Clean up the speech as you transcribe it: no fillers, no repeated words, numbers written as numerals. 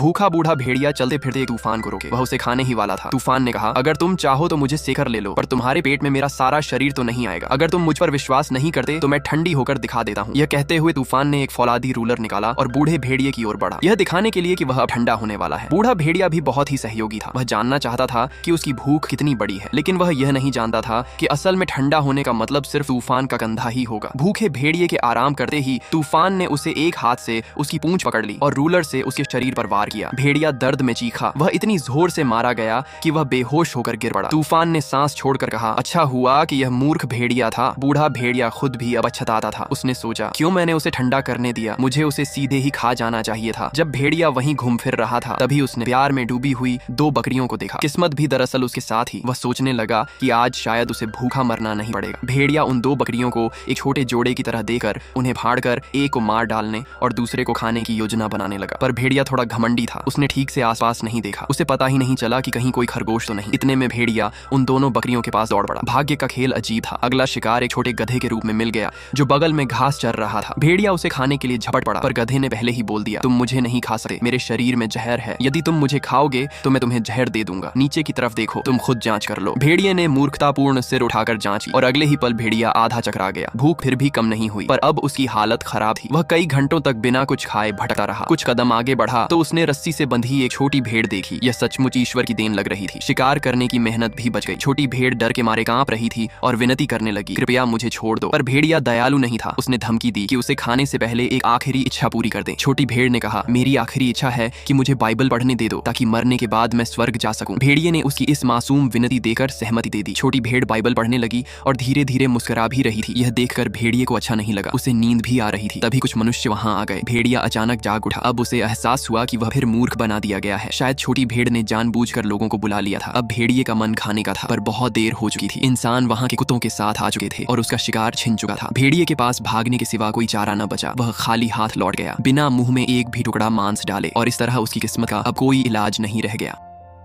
भूखा बूढ़ा भेड़िया चलते फिरते एक तूफान को रोके। वह उसे खाने ही वाला था। तूफान ने कहा, अगर तुम चाहो तो मुझे सेकर ले लो, पर तुम्हारे पेट में मेरा सारा शरीर तो नहीं आएगा। अगर तुम मुझ पर विश्वास नहीं करते तो मैं ठंडी होकर दिखा देता हूँ। यह कहते हुए तूफान ने एक फौलादी रूलर निकाला और बूढ़े भेड़िए की ओर बढ़ा, यह दिखाने के लिए कि वह अब ठंडा होने वाला है। बूढ़ा भेड़िया भी बहुत ही सहयोगी था। वह जानना चाहता था कि उसकी भूख कितनी बड़ी है, लेकिन वह यह नहीं जानता था कि असल में ठंडा होने का मतलब सिर्फ तूफान का कंधा ही होगा। भूखे भेड़िए के आराम करते ही तूफान ने उसे एक हाथ से उसकी पूंछ पकड़ ली और रूलर से उसके शरीर पर वार किया। भेड़िया दर्द में चीखा। वह इतनी जोर से मारा गया कि वह बेहोश होकर गिर पड़ा। तूफान ने सांस छोड़कर कहा, अच्छा हुआ कि यह मूर्ख भेड़िया था। बूढ़ा भेड़िया खुद भी अब पछताता था। उसने सोचा, क्यों मैंने उसे ठंडा करने दिया, मुझे उसे सीधे ही खा जाना चाहिए था। जब भेड़िया वहीं घूम फिर रहा था तभी उसने प्यार में डूबी हुई 2 बकरियों को देखा। किस्मत भी दरअसल उसके साथ ही। वह सोचने लगा कि आज शायद उसे भूखा मरना नहीं पड़ेगा। भेड़िया उन 2 बकरियों को एक छोटे जोड़े की तरह देकर उन्हें फाड़कर एक को मार डालने और दूसरे को खाने की योजना बनाने लगा। पर भेड़िया थोड़ा घमंडी था। उसने ठीक से आसपास नहीं देखा। उसे पता ही नहीं चला कि कहीं कोई खरगोश तो नहीं। इतने में भेड़िया उन दोनों बकरियों के पास दौड़ पड़ा। भाग्य का खेल अजीब था। अगला शिकार एक छोटे गधे के रूप में मिल गया जो बगल में घास चर रहा था। भेड़िया उसे खाने के लिए झपट पड़ा, पर गधे ने पहले ही बोल दिया, तुम मुझे नहीं खा सकते, मेरे शरीर में जहर है। यदि तुम मुझे खाओगे तो मैं तुम्हें जहर दे दूंगा। नीचे की तरफ देखो, तुम खुद जांच कर लो। भेड़िए ने मूर्खतापूर्ण सिर उठाकर जांची और अगले ही पल भेड़िया आधा चकरा गया। भूख फिर भी कम नहीं हुई, पर अब उसकी हालत खराब थी। वह कई घंटों तक बिना कुछ खाए भटकता रहा। कुछ कदम आगे बढ़ा तो उसने रस्सी से बंधी एक छोटी भेड़ देखी। यह सचमुच ईश्वर की देन लग रही थी। शिकार करने की मेहनत भी बच गई। छोटी भेड़ डर के मारे कांप रही थी और विनती करने लगी, कृपया मुझे छोड़ दो। पर भेड़िया दयालु नहीं था। उसने धमकी दी कि उसे खाने से पहले एक आखिरी इच्छा पूरी कर दे। छोटी भेड़ ने कहा, मेरी आखिरी इच्छा है कि मुझे बाइबल पढ़ने दे दो ताकि मरने के बाद मैं स्वर्ग जा सकूं। भेड़िए ने उसकी इस मासूम विनती देकर सहमति दे दी। छोटी भेड़ बाइबल पढ़ने लगी और धीरे धीरे मुस्कुरा भी रही थी। यह देखकर भेड़िए को अच्छा नहीं लगा। उसे नींद भी आ रही थी। तभी कुछ मनुष्य वहां आ गए। भेड़िया अचानक जाग उठा। अब उसे एहसास हुआ कि वह फिर मूर्ख बना दिया गया है। शायद छोटी भेड़ ने जानबूझकर लोगों को बुला लिया था। अब भेड़िए का मन खाने का था, पर बहुत देर हो चुकी थी। इंसान वहां के कुत्तों के साथ आ चुके थे और उसका शिकार छिन चुका था। भेड़िए के पास भागने के सिवा कोई चारा न बचा। वह खाली हाथ लौट गया, बिना मुंह में एक भी टुकड़ा मांस डाले, और इस तरह उसकी किस्मत का अब कोई इलाज नहीं रह गया।